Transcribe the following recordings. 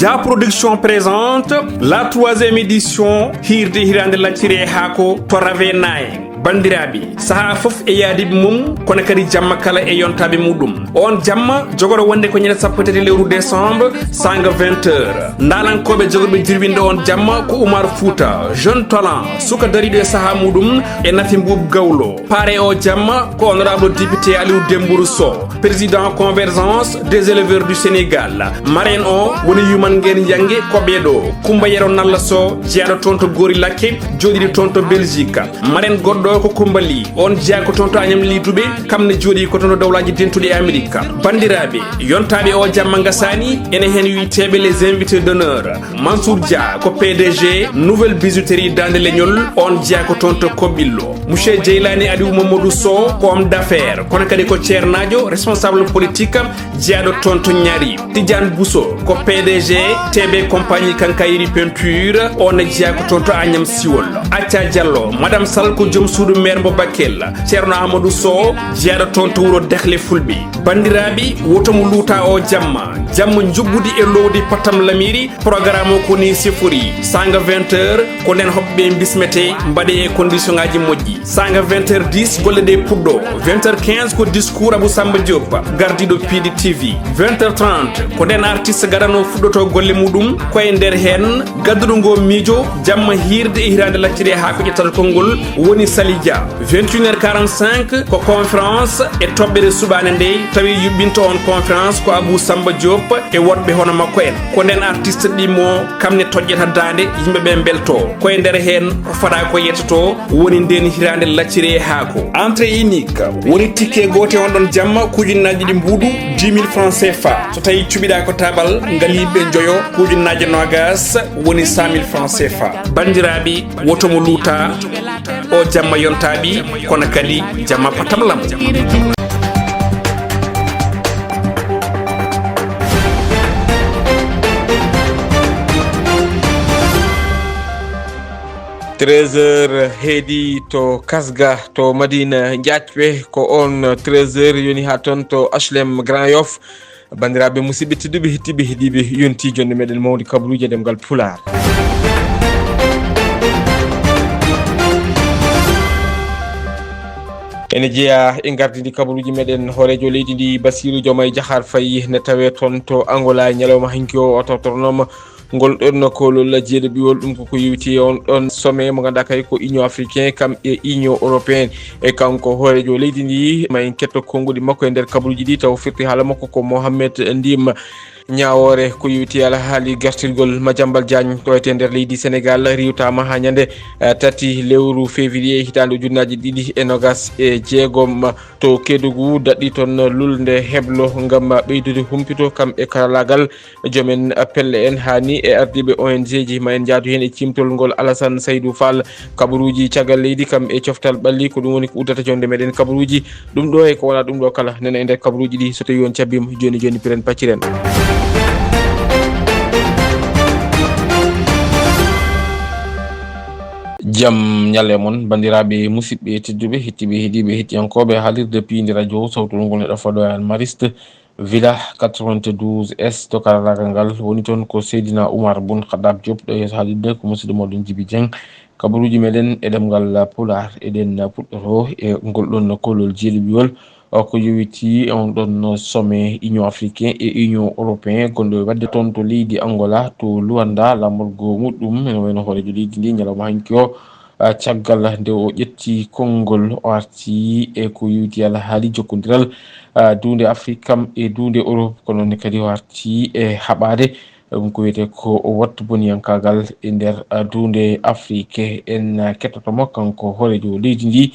Dia Production présente la 3e édition Hirde Hirande Lacciri Hako to Ravenaye. Bandiraɓe saha fof e yaadiɓe mum kono kadi jamma kala e yontaɓe muɗum on jamma jogoro wonde ko ñande sappo tati lewru décembre sanga 20h ndalankoɓe jogorɓe dirwinde on jamma ko Oumar Fouta jeune talent suka dariɗo e saha muɗum e Nafi Mboub Gawlo pare o jamma ko honorable député Aliou Dembourou Sow président convergence des éleveurs du Sénégal marraine o woni Yuman Nguyen Yangue koɓeɗo Coumba Yero Nalla Sow jeyaɗo toon to Gori Lakke joɗiɗo toon to Belgique marraine goɗɗo ko Kumbali on jeya ko toon to Agnam Lidouɓe kamne jooɗi ko toon to dawlaji dentuɗi e Amérique bandiraɓe yontaɓe o jamma gasani ene hen witeɓe les invités d'honneur Mansour Dia ko PDG nouvelle bijouterie Dande Leñol on jeya ko toon to Kobbillo monsieur Djeylani Aliou Mamadou Sow ko homme d'affaires kono kadi ko ceernajo responsable politique jeyaɗo toon to Ñaari Tidiane Bousso ko PDG TB compagnie Kankayri peinture on jeya ko toon to Agnam Siwol Acca Diallo madame Sall ko joom suudu maire mo Bakel ceerno Amadou Sow jeyaɗo toon to wuuro Dekhle Fulɓe bandiraɓe wotomo luuta o jamma jobbude e lowdi Patam Lamiri programme o koni sifori sanga 20h ko nden hoɓɓe bismete mbaɗe e condition ngaji moƴƴi sanga 20h10 golle ɗe puɗɗo 20h15 ko discours Abou Samba Diop gardiɗo Pidi TV 20h30 ko nden artiste gaɗano fuɗɗoto golle muɗum koye nder hen gadduɗo ngo miijo jamma hirde e hirande lacciri ha ko ƴettata konngol woni Sali Dia 21h45 ko conférence e toɓɓere subane nde tawi yuɓɓinto on conférence ko Abou Samba Diop e woɗɓe hono makko en ko nden artiste ɗimo kamne toƴƴata dande yimɓeɓe belto koye nder hen ko faɗa ko yettoto woni nden hirande lacciri haako entrée unique woni ticket gote on ɗon jamma kujunnaji ɗi mbuuɗu 10 000 francs CFA so tawi cuɓiɗa ko tabal ngaliɓe joyo kujunnaji nogas woni 100 000 francs CFA bandiraɓe wotomo luuta o jamma yontaɓi kono kadi jamma Patam Lam 13h heedi to Kasga to Madina Diathié ko on 13h yoni ha ton to HLM Grand Yoff bandiraɓe musidɓe tedduɓe hettiɓe heeɗiɓe yonti jonde meɗen mawdi kabaruji demgal Pular ene jeeya e gardidi kabaruji meɗen hoorejo leydi ndi Bassirou Diomaye Diakhar Faye ne tawe ton to Angola ñalawma hanki o tawtornoma ngol ɗon kolol jeeɗo ɓiwol ɗum koko yewti on ɗon sommet mo ganduɗa kay ko union africain kam e union européenne e kanko hoorejo leydi ndi ma en ketto konngudi makko e nder kabaruji ɗi taw firti haala makko ko Mohamed Ndim ñawore ko yewti ala haali gartirgol Madiambal Diagne to ete nder leydi Sénégal riwtama ha ñande tati lewru février hitande ujunnaji ɗiɗi e nogas e jeegom to Kédougou daɗɗi toon lulde heblo gam ɓeydude humpito kam e karallagal joomen pelle en hani e ardiɓe ONG ji ma en jaadu hen e cimtol ngol Alassane Saydou Fall kabaruji caggal leydi kam e coftal ɓalli ko ɗum woni ko uddata jonde meɗen kabaruji ɗum ɗo e ko wona ɗum ɗo kala nana e nder kabaruji ɗi so tawi on cabbima joni piren pacciren jam ñalle mon bandiraɓe musidɓe tedduɓe hettiɓe heeɗiɓe hettiyankoɓe haalirde piindi radio sawtol ngol neɗɗo faɗo an mariste villa 92 S to karallagal ngal woni toon ko Seydina Oumar Boun Khaddam Diop ɗo yeeso haalirde ko musidɗo moɗon Djiby Dieng kabaruji meɗen e ɗemgal Pular eɗen puɗɗoto e ngol ɗon kolol jeeɗiɓiwol ko yowiti on ɗon sommet union africain et union européen gonɗo wadde toon to leydi Angola to Luanda lamorgo muɗɗum ene wayno hoorejo leydi ndi ñalawma hanki o caggal nde o ƴetti konngol o arti e ko yewti ala haali jokkodiral dunde Afrique kam e dunde Europe kono ne kadi o arti e haɓade ɗum ko wiyete ko wattu boniyankagal e nder dunde Afrique en kettotomo kanko hoorejo leydi ndi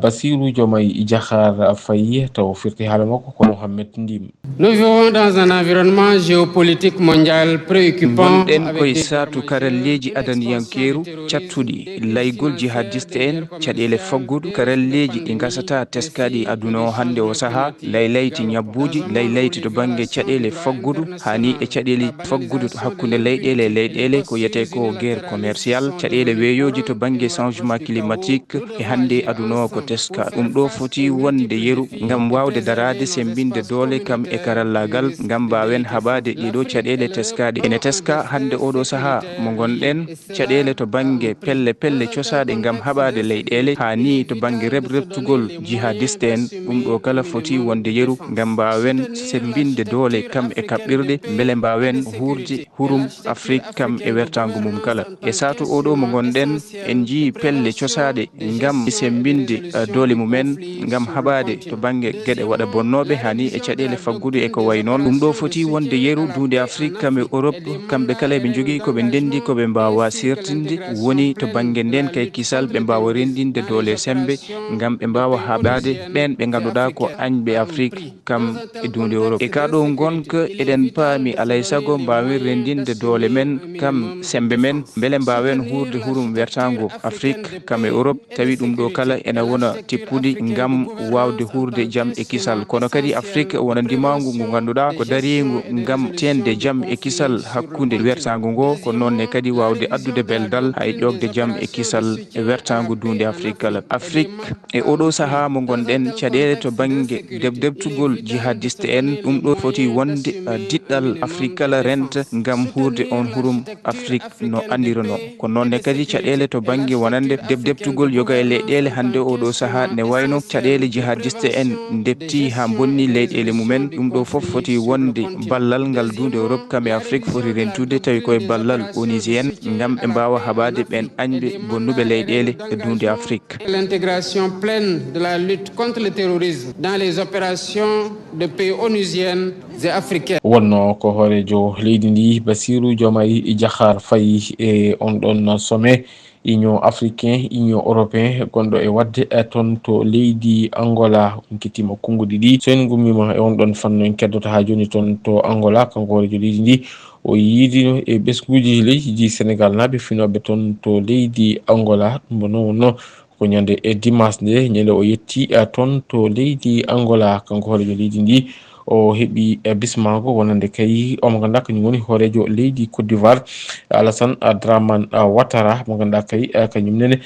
Bassirou Diomaye Diakhar Faye taw firti haala makko ko Mohamed Ndim. Nous vivons dans un environnement géopolitique mondial préoccupant. Gonɗen koye saatu karalleji adaniyankeru cattuɗi laygol jihadiste en caɗele faggudu karalleji ɗi gasata teskaɗi aduna o hande o saaha laylayti ñabbuji laylayti to banggue caɗele faggudu hani e caɗele faggudu faggudu to hakkunde leyɗele ko yete ko guerre commercial caɗele weeyoji to banggue changement climatique e hande aduna o ko teska ɗum ɗo foti wonde yeru ngam wawde darade sembinde doole kam e karallagal ngam mbawen haɓade ɗiɗo caɗele teskaɗe ene teska hande oɗo saaha mo gonɗen caɗele to banggue pelle cosaɗe ngam haɓade leyɗele hani to banggue rebtugol jihadiste en ɗum ɗo kala foti wonde yeru ngam mbawen sembinde doole kam e kaɓɓirɗe beele mbawen hurde hurum Afrique kam e wertago mum kala e satu oɗo mo gonɗen en jii pelle cosaɗe ngam sembinde doole mumen ngam haɓade to banggue gueɗe waɗa bonnoɓe hani e caɗele faggudu e ko way noon ɗum ɗo foti wonde yeru dunde Afrique kam e Europe kamɓe kala ɓe jogui koɓe ndendi koɓe mbawa sirtinde woni to banggue nden kay kisal ɓe mbawa rendinde doole sembe ngam ɓe mbawa haɓade ɓen ɓe ganduɗa ko añɓe Afrique kam e dunde Europe e kaɗo gonka eɗen paami alay saago mbawen rendinde doole men kam sembe men beele mbawen hurde hurum wertago Afrique kam e Europe tawi ɗum ɗo kala ene wona teppude ngam wawde hurde jaam e kisal kono kadi Afrique wona ndimagu ngu ganduɗa ko darigo ngam tende jaam e kisal hakkude wertago ngo ko nonne kadi wawde addude beldal hay ƴogde jaam e kisal e wertago dunde Afrique kala Afrique e oɗo saaha mo gonɗen caɗele to banggue debtugol jihadiste en ɗum ɗo foti wonde diɗɗal Afrique kala renta ngam hurde on hurum Afrique no andirono ko nonne kadi caɗele to banggue wonande debtugol yoga e leyɗele hande oɗo saaha ne wayno caɗele jihadiste en depti ha bonni leyɗele mumen ɗum ɗo foof foti wonde ballal ngal dunde Europe kam e Afrique foti rentude tawi koye ballal onusien ngam ɓe mbawa haɓade ɓen añɓe bonnuɓe leyɗele e dunde Afrique. L'intégration pleine de la lutte contre le terrorisme dans les opérations de paix onusiennes et africaines. wonno ko hoorejo leydi ndi Bassirou Diomaye Diakhar Faye e on ɗon sommet union africain union européen gonɗo e wadde toon to leydi Angola on kettima konngudi ɗi so en gummima e on ɗon fanno en keddota ha joni toon to Angola kanko hoorejo leydi ndi o yiidino e ɓesguji leydi Sénégal naaɓe finoɓe toon to leydi Angola ɗum noon wonno ko ñande e dimanche nde ñande o yetti toon to leydi Angola kanko hoorejo leydi ndi o heɓi bismago wonande kay omo ganduɗa kañum woni hoorejo leydi Côte d'Ivoire Alassane Dramane Ouattara mo ganduɗa kay kañum nene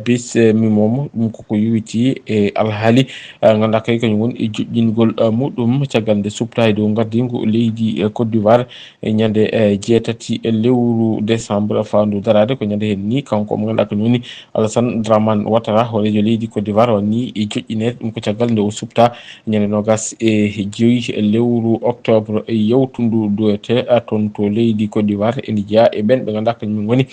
bismimomo ɗum koko yuwiti e alhaali ganduɗa kay kañum woni e joƴƴingol muɗum caggal nde suptade dow gardigu leydi Côte d'Ivoire e ñande jeetati lewru décembre fandu darade ko ñande hen ni kanko mo ganduɗa kañum woni Alassane Dramane Ouattara hoorejo leydi Côte d'Ivoire woni e joƴƴinede ɗum ko caggal nde o supta ñande nogas e joyi lewru octobre yewtundu doyete toon to leydi Côte d'Ivoire ene jeeya e ɓen ɓe ganduɗa kañum woni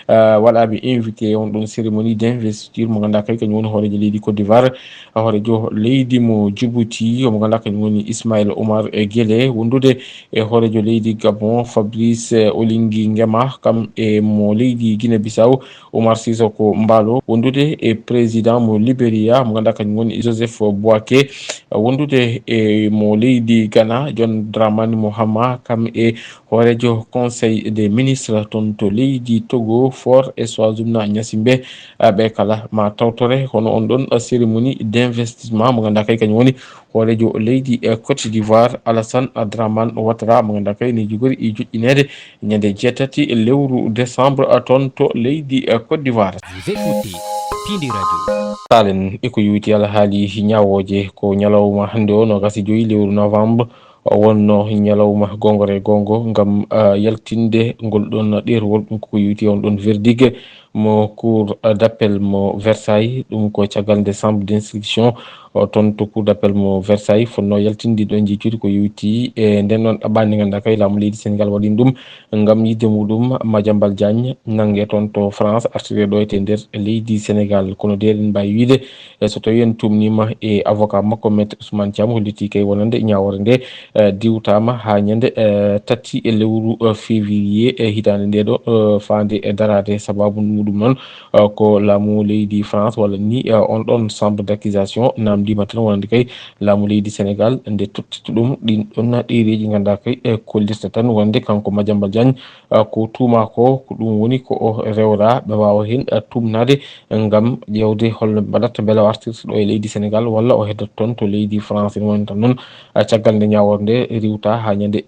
waɗaɓe invité on ɗon cérémonie d'investiture mo ganduɗa kay kañum woni hoorejo leydi Côte d'Ivoire hoorejo leydi mo Djibouti omo ganduɗa kañum woni Ismaïla Omar Guelleh wondude e hoorejo leydi Gabon Fabrice Oligui Nguema kam e mo leydi Guinée Bissau Oumar Sissoko Mbalo wondude e président mo Libéria mo ganduɗa kañum woni Joseph Boaké wondude e mo leydi Ghana John Dramani Mahama kam e hoorejo conseil des ministres toon to leydi Togo Faure Eswazumna Gnassingbé ɓe kala ma tawtore hono on ɗon cérémonie d'investissement mo ganduɗa kay kañum woni hoorejo leydi Côte d'Ivoire Alassane Dramane Ouattara mo ganduɗa kay ne jogori e joƴƴinede ñande jeetati lewru décembre toon to leydi Côte d'Ivoire. Talen eko yuwiti alhaali ñawoje ko ñalawma hande o no gasi joyi lewru novembre wonno ñalawma gongore gongo ngam yaltinde ngol ɗon ɗerwol ɗum koko yuwiti on ɗon verdict mo cour d'appel mo Versailles ɗum ko caggal nde chambre d'instruction toon to cour d'appel mo Versailles fonno yaltinde ɗon jejjude ko yuwiti e nden noon ɗaɓɓande ganduɗa kay laamu leydi Sénégal waɗino ɗum ngam yidde muɗum Madiambal Diagne nangue toon to France artire ɗo e nder leydi Sénégal kono de eɗen mbawi wiide so tawi en tumnima e avocat makko maître Ousmane Thiam holliti kay wonande ñawore nde diwtama ha ñande tati e lewru février hitande nde ɗo fande darade sababu muɗum noon ko laamu leydi France walla ni on ɗon chambre d'accusation namdima tan wonande kay laamu leydi Sénégal nde tottita ɗum ɗin ɗon ɗereji ganduɗa kay kollirta tan wonde kanko Madiambal Diagne ko tuuma ko ɗum woni ko o rewra ɓe wawa hen tumnade ngam ƴewde holno mbaɗata beele o artirta ɗo e leydi Sénégal walla o heddata toon to leydi France ene woni tan noon caggal nde ñawore nde riwta ha ñande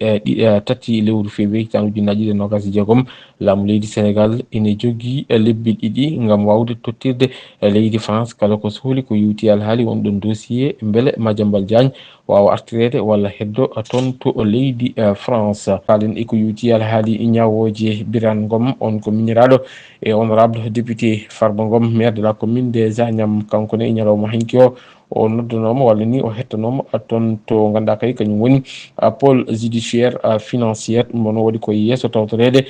tati lewru février hitande ujunnaje 2026 laamu leydi Sénégal ene jogui lebbi ɗiɗi ngam wawde tottirde leydi France kala ko sohli ko yewti alhaali won ɗon dossier beele Madiambal Diagne wawa artirede walla heddo toon to leydi France halen eko yewti alhaali ñawoje Birane Ngom on ko miñiraɗo e honorable député Farba Ngom maire de la commune des Agnam kankone e ñalawma hanki o noddanoma walla ni o hettanoma toon to ganduɗa kay kañum woni pôle judiciaire financière ɗum ɗon waɗi koye yesso tawtorede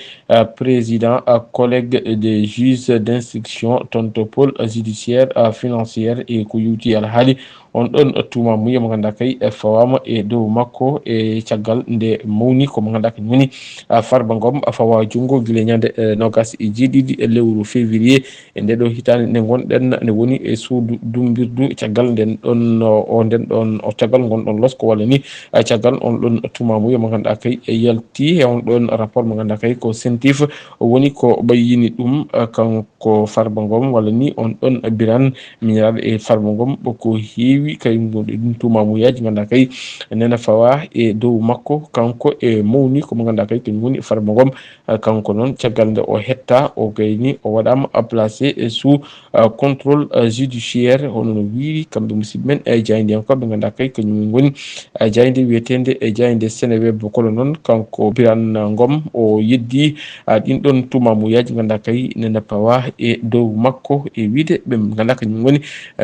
président collègue des juges d'instruction toon to pôle judiciaire financière e ko yewti alhaali on ɗon tuma muya mo ganduɗa kay fawama e dow makko e caggal nde mawni komo ganduɗa kañum woni Farba Ngom fawa junggo guila ñande nogas e jeeɗiɗi lewru février e nde ɗo hitande nde gonɗen nde woni e suudu dumbirdu caggal nden ɗon o caggal gonɗon losko walla ni caggal on ɗon tuma muya mo ganduɗa kay yalti e on ɗon rapport mo ganduɗa kay ko sentif woni ko ɓayyini ɗum kanko Farba Ngom walla ni on ɗon Birane miñiraɗo e Farba Ngom ko heewi kay ɗum tumamuyaji ganduɗa kay nena fawa e dow makko kanko e mawni komo ganduɗa kay kañum woni Farba Ngom kanko noon caggal nde o hetta o gayni o waɗama placé sous contrôle judiciaire hono no wiiri kamɓe musidɓe men jaydiyankoɓe ganduɗa kay kañum woni jayde wiyetede jayde Seneweb kolo noon kanko Birane Ngom o yeddi ɗin ɗon tumamuyaji ganduɗa kay nena pawa e dow makko e wiide ɓe ganduɗa kañum woni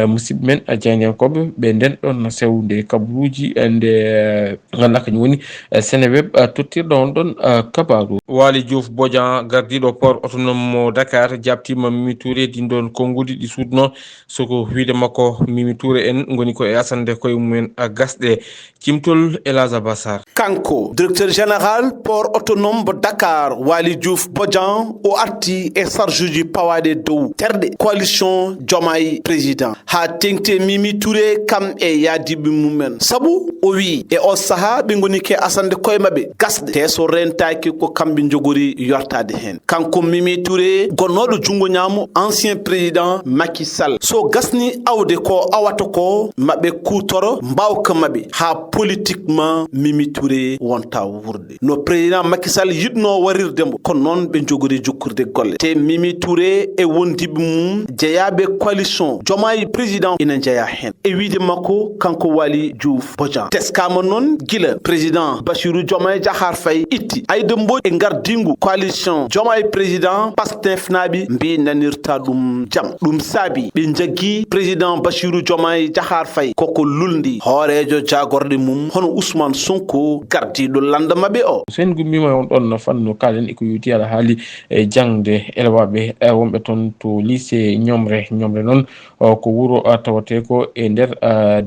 musidɓe men jaydiyankoɓe ɓe nden ɗon sewde kabaruji nde ganduɗa kañum woni Seneweb tottirɗo on ɗon kabaru. Waly Diouf Bodian gardiɗo port autonome mo Dakar jabtima Mimi Touré din ɗon konngudi ɗi sudno soko wiide makko Mimi Touré en goni ko e asande koye mumen gasɗe cimtol Elaza Bassar. Kanko directeur général port autonome mo Dakar Waly Diouf Bodian o arti e sarjuji pawade dow terɗe coalition Diomaye président ha tengte Mimi Touré kam e yaadiɓe mumen sabu o wi e o saaha ɓe goni ke asande koye mabɓe gasɗe te so rentaki ko kamɓe jogori yortade hen kanko Mimi Touré gonnoɗo jungo ñaamo ancien président Macky Sall so gasni awde ko awata ko mabɓe kutoro mbawka mabɓe ha politiquement Mimi Touré wonta wurde no président Macky Sall yidno warirdemo kono noon ɓe jogori jokkurde golle te Mimi Touré e wondiɓe mum jeeyaɓe coalition Diomaye président ina jeeya hen e wiide makko kanko Waly Diouf Bodian teskama noon gila président Bassirou Diomaye Diakhar Faye itti Aïda Mbodj e gardingu coalition Diomaye président Pastef naaɓe mbi nanirta ɗum jaam ɗum saabi ɓe jaggi président Bassirou Diomaye Diakhar Faye koko lulndi hoorejo jagorɗe mum hono Ousmane Sonko gardiɗo landa mabɓe o sen gummima on ɗon fanno kalen eko yewti ala haali e jangde elewaɓe wonɓe toon to lycée ñomre noon ko wuuro tawate ko e nder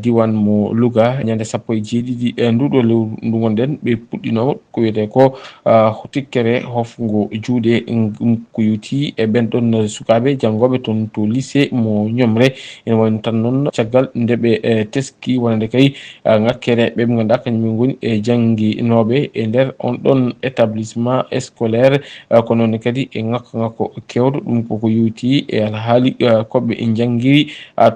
diwan mo Louga ñande 17 nduɗo lewru ndu gonɗen ɓe puɗɗino ko wiyete ko tikkere hofgo juuɗe ko yewti e ɓen ɗon sukaɓe jangoɓe toon to lycée mo ñomre ene wayno tan noon caggal nde ɓe teski wonande kay ngakkere ɓe ganduɗa kañum goni e jangginoɓe e nder on ɗon établissement scolaire ko noon kadi e ngakko kewɗo ɗum koko yewti e alhaali koɓe janggiri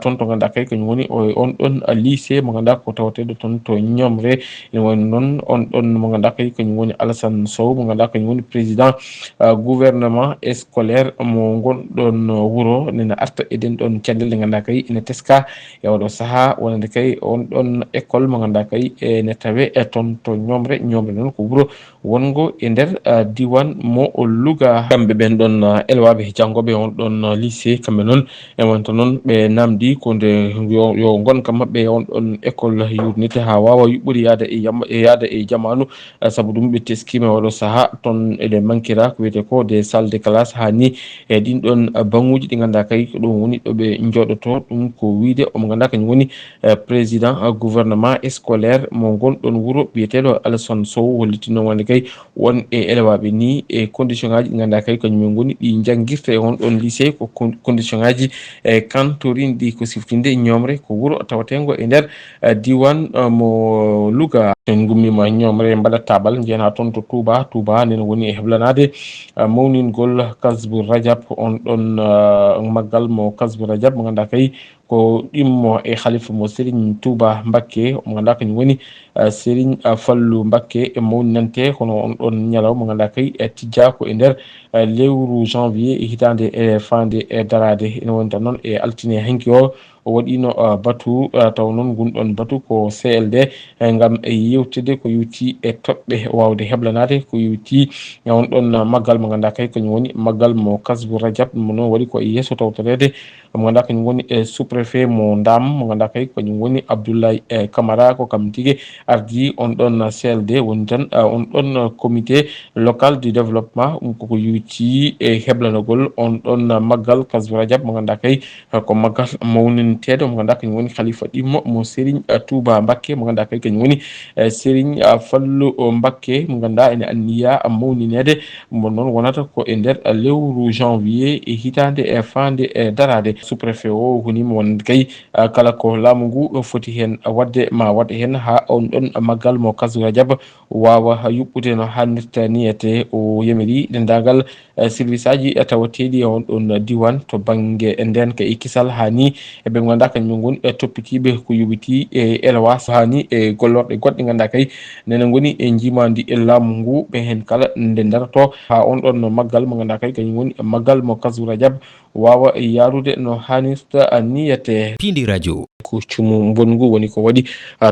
toon to ganduɗa kay kañum woni on ɗon lycée mo ganduɗa ko tawateɗo toon to ñomre ene wayno noon on ɗon mo ganduɗa kay kañum woni Alassane Sow mo ganduɗa kañum woni président gouvernement scolaire mo gonɗon wuuro nena arta eɗen ɗon cellel nde ganduɗa kay ene teska e oɗo saaha wonande kay on ɗon école mo ganduɗa kay ene tawe toon to ñomre noon ko wuuro wongo e nder diwan mo Louga kamɓe ɓen ɗon elwaɓe janggoɓe on ɗon lycée kamɓe noon e wonto noon ɓe namdi ko nde yo gonka mabɓe on ɗon école yurnite ha wawa yuɓɓuri yaada e jamanu sabu ɗum ɓe teskima waɗo saaha ton eɗen mankira ko wiyete ko des salles de classe ha ni e ɗin ɗon banguji ɗi ganduɗa kay ko ɗum woni ɗo ɓe jooɗoto ɗum ko wiide omo ganduɗa kañum woni président gouvernement scolaire mo gonɗon wuuro biyeteɗo Alassane Sow hollitino wonde kay won e élewaɓe ni e condition ngaji ɗi ganduɗa kay kañumen goni ɗi jangguirta e on ɗon lycée ko condition ngaji kantorine ɗi ko siftinde ñomre ko wuuro tawatengo e nder diwan mo Louga. En gummima ñomre mbaɗa tabal jeyana toon to Touba nen woni e heblanade mawningol kasbu rajab on ɗon maggal mo kasbu rajab mo ganduɗa kay ko ɗimmo e khalifa mo Serigne Touba Mbacké mo ganduɗa kañum woni Serigne Fallou Mbacké e mawninante kono on ɗon ñalaw mo ganduɗa kay tijja ko e nder lewru janvier hitande e fande e darade ene woni tan noon e altine hanki o waɗino batu taw noon gunɗon batu ko CLD ngam yewtide ko yewti e toɓɓe wawde heblanade ko yewti on ɗon maggal mo ganduɗa kay kañum woni maggal mo kasbu rajab mo noon waɗi ko yesso tawtorede mo ganduɗa kañum woni sous-préfet mo Ndam mo ganduɗa kay kañum woni Abdoulaye Camara ko kam tigui ardi on ɗon CLD woni tan on ɗon comité local du développement koko yewti e heblanagol on ɗon maggal kasbu rajab mo ganduɗa kay ko maggal mawninteɗo mo ganduɗa kañum woni khalifa ɗimmo mo Serigne Touba Mbacké mo ganduɗa kay kañum woni Serigne Fallou Mbacké mo ganduɗa ene anniya mawninede mo noon wonata ko e nder lewru janvier e hitande e fande e darade sous-préfet o hunima wonde kay kala ko laamu ngu foti hen wadde ma waɗa hen ha on ɗon maggal mo kasbu rajab wawa yuɓɓude no hannirta niyete o yamiri dendagal service aji tawateɗi on ɗon diwan to banggue ndenka e kisal hani eɓe ganduɗa kañum goni toppitiɓe ko yoɓiti e élevage hani e gollorɗe goɗɗe ganduɗa kay nene goni e jimadi e laamu ngu ɓe hen kala nde darto ha on ɗon maggal mo ganduɗa kay kañum woni maggal mo kasbu rajab wawa yarude no hannirta niyete. Pindi radio ko cumu bongu woni ko waɗi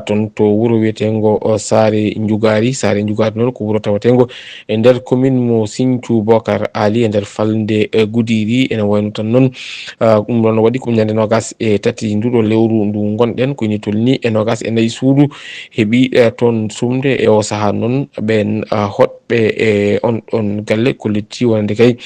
ton to wuuro wiyetengo Saare Njugari noon ko wuuro tawatengo e nder commune mo Sinthiou Bocar Ali e nder falde Goudiri ene wayno tan noon ɗum ɗon waɗi ko ñande nogas e tati nduɗo lewru ndu gonɗen ko ni tolni e nogas e nayyi suudu heeɓi toon sumde e o saaha noon ɓen hoɗɓe e on ɗon galle ko letti wonde kay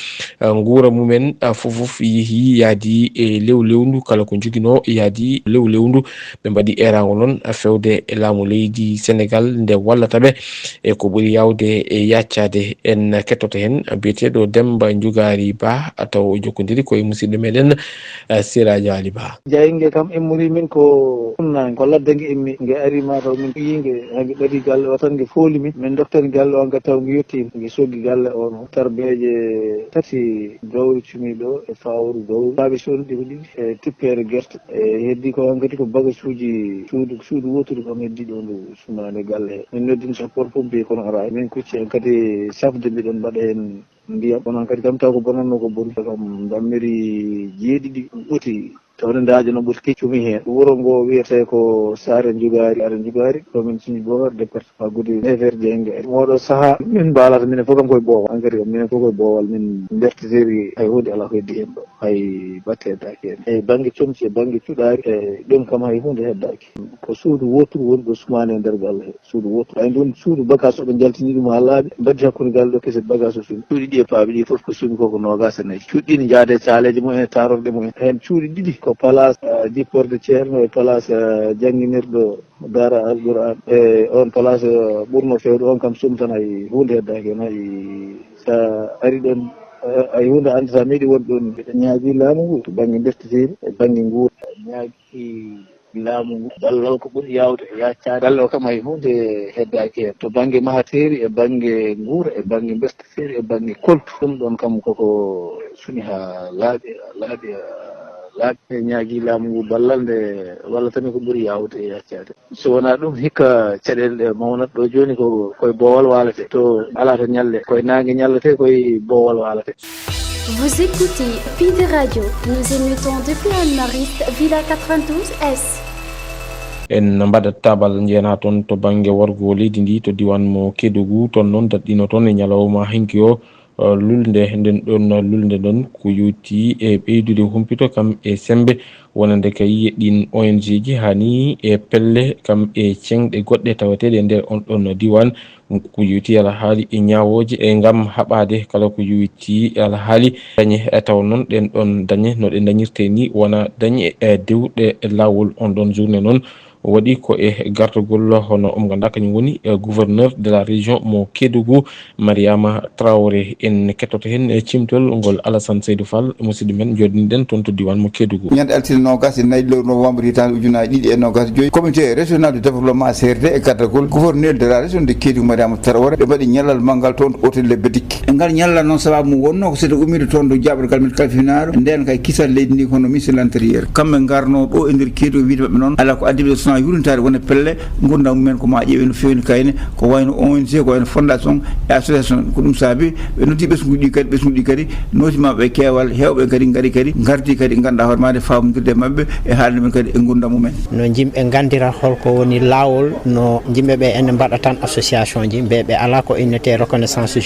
guura mumen fof yeehi yaadi e lewlewndu kala ko jogino yaadi lewlewndu ɓe mbaɗi erago noon fewde e laamu leydi Sénégal nde wallataɓe e ko ɓuuri yawde e yaccade en kettoto hen biyeteɗo Demba Njugari Ba taw jokkodiri koye musidɗo meɗen Siraji Ali Ba. jayingue kam emmori min ko ɗumnani ko laddangue emmi gue ari mataw min yingue hage ɓaɗi galle o tan gue fooli min doktani galle o gue taw gue yettima gue sogui galle o no tarbeje tati gawri cumiɗo e fawru gawri baɓe sohluɗi ko ɗiɗi e tuppere guerte e heddi ko kadi ko bagage uji suudu wotude kam heddi ɗo ndu sumade galle he min noddin sapeur pompier kono ara min kucci en kadi safde mbiɗon mbaɗa hen ndiyam onon kadi kam taw ko bonanno ko ɓuri kam dammiri jeeɗiɗi ɓuti tawde ndaje no ɓuuri keccumi hen wuuro ngo wiyete ko Saare Njugari commune Sinthiou Bocar département Goudiri nefere Dieng moɗo saaha min mbalata minen fof kam koye boowal engrais kam minen fof koye boowal min bertitiri hay hunde ala ko heddi hen ɗo hay batte heddaki hen e banggue comci e banggue cuɗari e ɗum kam hay hunde heddaki ko suudu woturu woni ko sumani e nder galle he suudu woturu ay ɗum suudu bagage oɓe jaltini ɗum ha laaɓi mbaddi hakkude galle ɗo kese bagage o suumi cuuɗi ɗi e paaɓe ɗi foof ko suumi koko nogas e nayyi cuuɗi ɗi ne jaade caleje mumen e tarorde mumen hen cuuɗi ɗiɗi ko place dipporde ceerno e place jangguinirɗo Dara Alqur'an e on place ɓurno fewde on kam sum tan hay hunde heddaki hen hay sa ari ɗon ay hunde andi sa meeɗi won ɗon mbiɗa ñaagui laamu ngu to banggue bertitiri e banggue nguur ñaagui laamu ngu ballal ko ɓuuri yawde e yaccade galle o kam hay hunde heddaki hen to banggue mahateri e banggue nguura e banggue bertitiri e banggue koltu ɗum ɗon kam koko suni ha laaɓi laaɓi ñaagui laamu ngu ballal nde wallatami ko ɓuuri yawde e yaccade so wona ɗum hikka caɗele ɗe mawnata ɗo joni ko koye boowal walate to ala to ñalle koye nangue ñallate koye boowal walate. Vous écoutez Pindi Radio. Nous émettons depuis Anne-Mariste, Villa 92S. en mbaɗat tabal jeena toon to banggue wargo leydi ndi to diwan mo Kédougou toon noon daɗɗino toon e ñalawma hanki o lulde nden ɗon lulde ɗon ko yuti e ɓeydude humpito kam e sembe wonande kay ɗin ONG ji hani e pelle kam e cengɗe goɗɗe tawateɗe e nder on ɗon diwan ko yuti ala haali e ñawoje e ngam haɓade kala ko yuti ala haali dañe taw noon ɗen ɗon dañe no ɗe dañirte ni wona dañe e dewɗe lawol on ɗon journée noon waɗi ko e gartugol hono ganduɗa kañum woni gouverneur de la région mo Kédougou Mariama Traoré en kettoto hen cimtol ngol Alassane Seydou Fall musidɗo men jodiniɗen toon to diwan mo Kédougou. ñande altine nogas e nayi lewru novembre hitande ujunaji ɗiɗi e nogas joyyi comité régional de développement CRD e gartagol gouverneur de la région de Kédougou Mariama Traoré ɓe mbaɗi ñallal manggal toon to hôtel Lebbe Dikki e ngal ñallal noon sababu mum wonno ko seeɗa ummide toon do jaɓorgal men kalfinaro nden kay kisal leydi ndi kono ministre de l'intérieur kamɓe garno ɗo e nder Kédougou wiide maɓɓe noon ala ko addiɓe sona yurintade wona pelle gurdam mumen ko ma ƴeewe no fewi no kayne ko wayno ONG ko wayno fondation e association ko ɗum saabi ɓe noddi ɓesguɗi kadi notimaɓe keewal hewɓe kadi gaari kadi gardi kadi ganduɗa hoore made famodirde mabɓe e haalde men kadi e gurdam mumen no jimɓe gandira holko woni lawol no jimɓeɓe ene mbaɗa tan association ji ɓe ala ko innete reconnaissance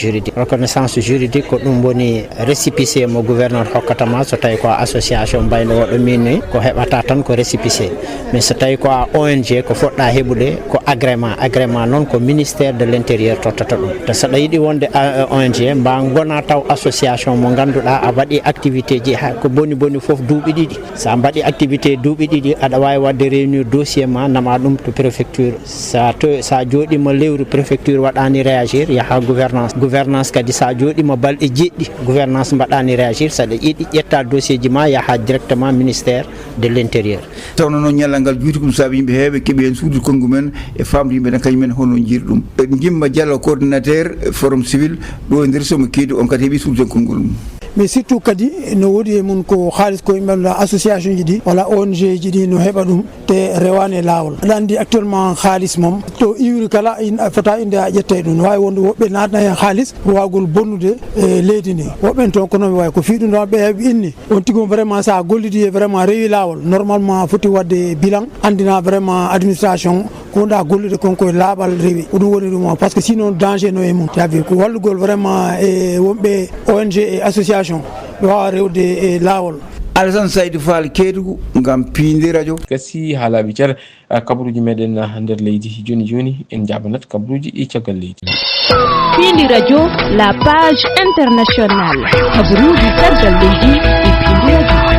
juridique ko ɗum woni récépissé mo gouverneur hokkatama so tawi ko association mbayno woɗɗo min ni ko heɓata tan ko récépissé mais so tawi ko ONG ko foɗɗa heɓude ko agrément noon ko ministère de l'intérieur tottata ɗum te saɗa yiiɗi wonde ONG mba gona taw association mo ganduɗa a waɗi activité ji ha ko boni foof duuɓi ɗiɗi sa mbaɗi activité duuɓi ɗiɗi aɗa wawi wadde réunir dossier ma nama ɗum to préfecture sa jooɗima lewru préfecture waɗani réagir yaha gouvernance kadi sa jooɗima balɗe jeɗɗi gouvernance mbaɗani réagir saɗa yiiɗi ƴetta dossier ji ma yaha directement ministère de l'intérieur tawno noon ñallal ngal juuti ko ɗum saabi yimɓe heeɓe keeɓi hen suudu konngum men e famde yimɓe kañumen hono jiiri ɗum Jimma Diallo coordinateur forum civil ɗo e nder somo Kédougou on kadi heeɓi suudu konngol mum mais surtout kadi no woodi e mun ko haalis ko yimɓe association ji ɗi walla ONG ji ɗi no heɓa ɗum te rewani e lawol aɗa andi actuellement haalis mom to iwri kala fota inde a ƴetta ɗum wawi wonde woɓɓe natna hen haalis pour wawgol bonnude e leydi ndi woɓɓen toon ko noon wawi ko fiiɗum ɗon ɓe heeɓe inni on tigum vraiment sa gollidi e vraiment rewi lawol normalement foti wadde bilan andina vraiment administration ko da gollude konko e laaɓal rewi ko ɗum woni ɗum par ce que sinon danger no e mum tawi ko wallugol vraiment e wonɓe ONG et association ɓe wawa rewde e lawol. Alassane Seydou Fall Kédougou ngam Pindi radio kasi haalaɓe cer kabaruji meɗen nder leydi joni en jabanat kabaruji ɗi caggal leydi. Pindi radio la page internationale kabaruji caggal leydi e Pindi radio.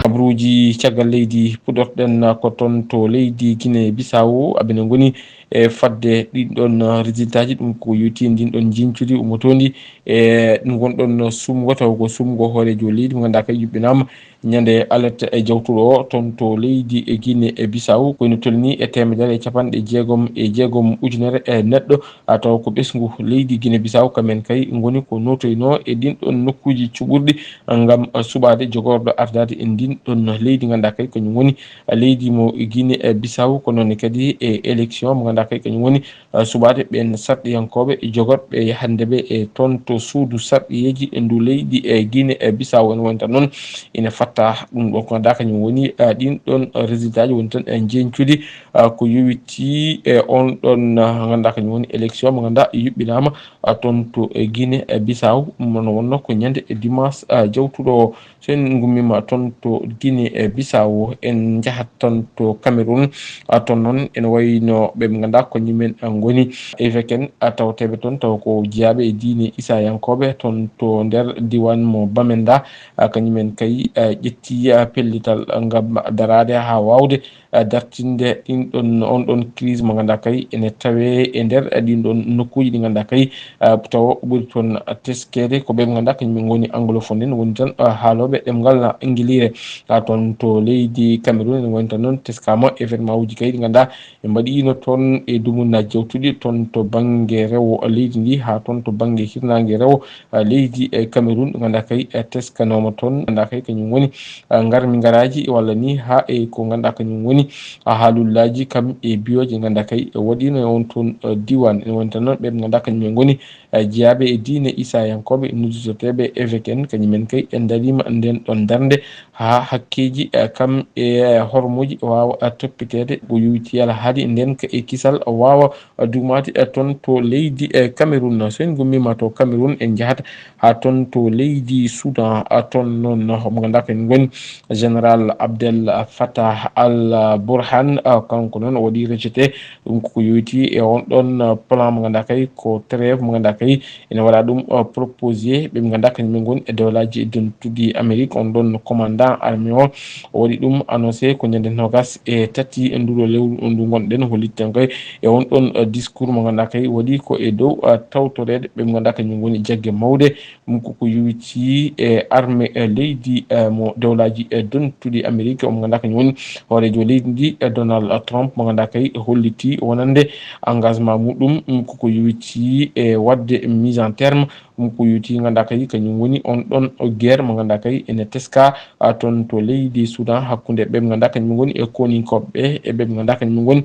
Kabaruji caggal leydi puɗorɗen ko toon to leydi Guinée Bissau abene goni e fadde ɗinɗon résultat ji ɗum ko yuti ndinɗon jincudi ummotondi e ɗum gonɗon sumgo taw ko sumgo hoorejo leydi mo ganduɗa kay yuɓɓinama ñande alerte e jawtuɗo o toon to leydi e Guinée e Bissau koyno tolni e temedere e capanɗe jeegom ujunere e neɗɗo taw ko ɓesgu leydi Guinée Bissau kamen kay goni ko notoyno e ɗinɗon nokkuji cuɓurɗi ngam suɓade jogorɗo ardade e ndinɗon leydi ganduɗa kay kañum woni leydi mo Guinée e Bissau ko noon kadi e élection mo ganduɗa kay kañum woni suɓade ɓen sarɗiyankoɓe jogorɓe handeɓe e toon to suudu sarɗiyeji e ndu leydi e Guinée e Bissau en wonta noon ina fatta ɗum ɗo ko ganduɗa kañum woni ɗinɗon résultat ji woni tan en jencude ko yowiti e on ɗon ganduɗa kañum woni élection mo ganduɗa yuɓɓinama toon to Guinée e Bissau no wonno ko ñande dimanche jawtuɗo o so en gummima toon to Guinée e Bissau en jahat toon to Cameroun toon noon ene wayno ɓe ganduɗa ko ñumen goni évêque en tawteɓe toon taw ko jeeyaɓe e diine isayankoɓe toon to nder diwan mo Bamenda kañumen kay ƴetti pellital ngam darade ha wawde dartinde ɗinɗon on ɗon crise mo ganduɗa kay ene tawe e nder ɗinɗon nokkuji ɗi ganduɗa kay tawa ɓuri toon teskede ko ɓe ganduɗa kañumen goni anglophone en woni tan haaloɓe ɗemgal englire toon to leydi Cameroun en woni tan noon teskama événement uji kay ɗi ganduɗa ɓe mbaɗino toon e dumunnaji jawtuɗi toon to banggue rewo leydi ndi ha toon to banggue hirnangue rewo leydi e Cameroun ganduɗa kay teskanoma toon ganduɗa kay kañum woni ngarmi ngaraji walla ni ha e ko ganduɗa kañum woni haalullaji kam e biyoje ganduɗa kay waɗino e on toon diwan ene woni tan noon ɓe ganduɗa kañumen goni jeeyaɓe e diine isayankoɓe noddutoteɓe évêque en kañumen kay en darima nden ɗon darde ha hakkeji kam e hormoji wawa toppitede ko yuwiti ala haali nden ka e kisal wawa dumade toon to leydi Cameroun. So en gummima to Cameroun en jahata ha toon to leydi Soudan toon noon mo ganduɗa kañum goni général Abdel Fattah al Burhan kanko noon waɗi rejeté ɗum koko yuwiti e on ɗon plan mo ganduɗa kay ko trêve mo ganduɗa kay ene waɗa ɗum proposé ɓe ganduɗa kañumen goni e dewlaji dentudi Amérique on ɗon commandant armée o waɗi ɗum annoncé ko ñande 23 nduɗo lewru ndu gonɗen holliten koy e on ɗon discours mo ganduɗa kay waɗi ko e dow tawtorede ɓe ganduɗa kañum goni jaggue mawde ɗum koko yuwiti e armée leydi mo dewlaji dentudi Amérique o mo ganduɗa kañum woni hoorejo leydi ndi Donald Trump mo ganduɗa kay holliti wonande engagement muɗum koko yuwiti e wadde mise en terme ɗum ko yuwiti ganduɗa kay kañum woni on ɗon guerre mo ganduɗa kay ene teska toon to leydi Soudan hakkude ɓe ganduɗa kañum goni e koninkoɓe e ɓe ganduɗa kañum goni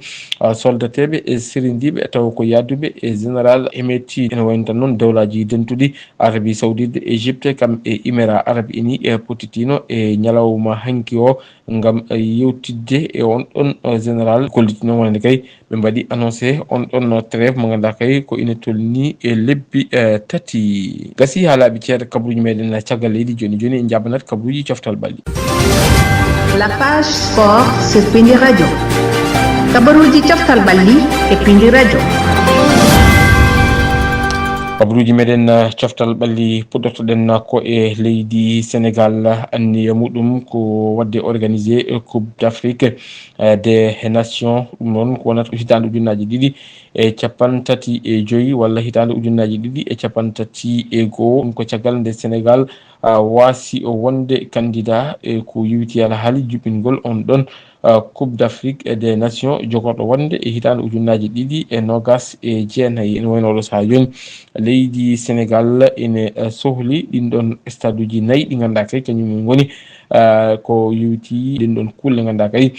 soldateɓe e sirindiɓe taw ko yadduɓe e général Hemeti ene wayno tan noon dewlaji dentudi Arabie Saoudite Égypte kam e Émirats Arabes Unis e potitino e ñalawma hanki o ngam yewtidde e on ɗon général kollitino wonande kay ɓe mbaɗi annoncé on ɗon trêve mo ganduɗa kay ko ina tolni e lebbi tati. Gasi ha laaɓi ceerre kabaruji meɗen caggal leydi joni en jabbanat kabaruji coftal ɓalli. La page sport sur Pindi Radio. Kabaruji coftal ɓalli e Pindi Radio. kabaruji meɗen coftal ɓalli puɗɗortoɗen ko e leydi Sénégal anniya muɗum ko wadde organisé coupe d'Afrique des nations ɗum noon ko wonata hitande ujunnaji ɗiɗi e capan tati e joyi walla hitande ujunnaji ɗiɗi e capan tati e goho ɗum ko caggal nde Sénégal waasi wonde candidat e ko yiwiti ala haali juɓɓingol on ɗon coupe d'Afrique des nations jogorɗo wonde e hitande ujunnaji ɗiɗi e nogas e jeenayyi ene wayno oɗo saaha joni leydi Sénégal ene sohli ɗin ɗon stade uji nayyi ɗi ganduɗa kay kañum goni ko yiwiti ɗin ɗon kulle ganduɗa kay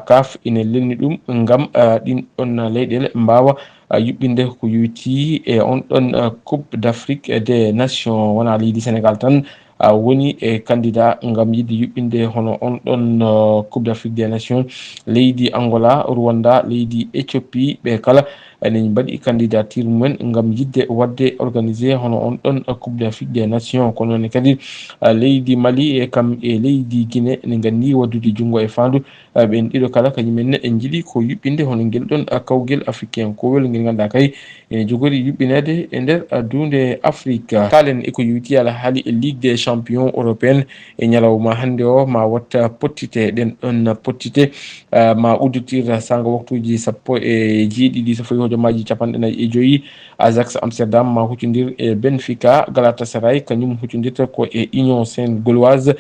CAF ene lelni ɗum ngam ɗin ɗon leyɗele mbawa yuɓɓinde ko yiwiti e on ɗon coupe d'Afrique des nations wona leydi Sénégal tan woni e candidat ngam yidde yuɓɓinde hono on ɗon coupe d'Afrique des nations leydi Angola Rwanda leydi Éthiopie ɓe kala ene mbaɗi candidature mumen ngam yidde wadde organisé hono on ɗon coupe d'Afrique des nations kono ne kadi leydi Mali e kam e leydi Guinée ene gandi waddude jungo e fandu ɓen ɗiɗo kala kañumen en jiiɗi ko yuɓɓinde hono ngel ɗon kawguel africain kowel ngel ganduɗa kay ene jogori yuɓɓinede e nder dunde Afrique. Kalen eko yiwiti ala haali e Ligue des champions européenne e ñalawma hande o ma watta pottite ɗen ɗon pottite ma udditir sanga waktuji sappo e jeeɗiɗi so fawi hojomaji capanɗe nayyi e joyyi Ajax Amsterdam ma huccodir e Benfica Galatasaray kañum huccodirta ko e Union Saint-Gauloise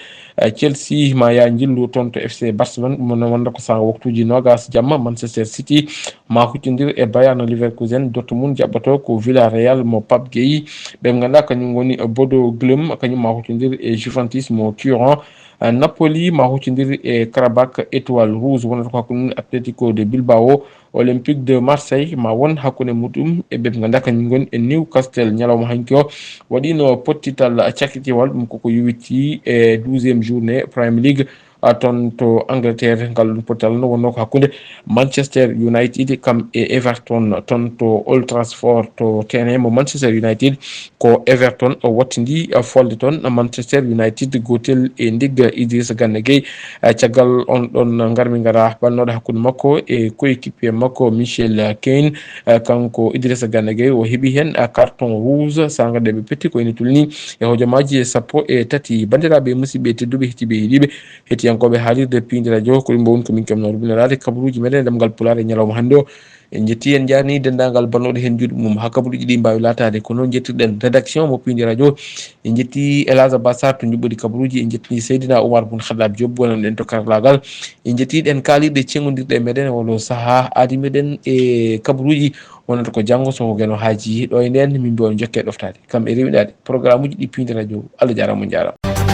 Chelsea ma ya jillu toon to FC Barcelone ɗum non wonda ko sanga waktuji nogas jamma Manchester City ma huccodir e Bayern Leverkusen Dortmund jaɓɓato ko Villarreal mo Pape Gueye ɓe ganduɗa kañum woni Bodo Glimt kañum ma huccodir e Juventus mo Turin Napoli ma huccodir e Karabakh Étoile Rouge wonata ko hakkude Atlético de Bilbao Olympique de Marseille ma won hakkude muɗum e ɓe ganduɗa kañum goni e Newcastle ñalawma hanki o waɗino pottital cakkitiwal ɗum koko yuwiti e 12e journée Premier League toon to Angleterre ngal ɗum pottital no wonno ko hakkude Manchester United kam e Everton toon to Old Trafford to terrain mo Manchester United ko Everton o wattidi folde toon Manchester United gotel e ndigga Idrissa Gana Gueye caggal on ɗon garmi gara balnoɗo hakkude makko e coéquipier makko Michel Keane kanko Idrissa Gana Gueye o heeɓi hen carton rouge sangade ɓe petti ko ene tulni e hojomaji sappo e tati. Bandiraɓe musidɓe tedduɓe hettiɓe heeɗiɓe hettiyankoɓe haalirde Pindi Radio ko ɗum bo woni komin kemnoɗo binarade kabaruji meɗen demgal Pulaar e ñalawma hande o en jetti en jarni dendagal bannoɗo hen juuɗe mum ha kabaruji ɗi mbawi latade ko noon jettirɗen rédaction mo Pindi Radio en jetti Elage Bassar to juɓɓudi kabaruji en jettini Seydina Oumar Boun Khaddab Diop wonanɗen to karallagal en jettiɗen kaalirɗe cengodirɗe meɗen wolo saaha aadi meɗen e kabaruji wonata ko janggo so gueno haaji ɗo e nden min mbi on jokke ɗoftade kam e rewidade programme uji ɗi Pindi Radio Allah jarama on jarama.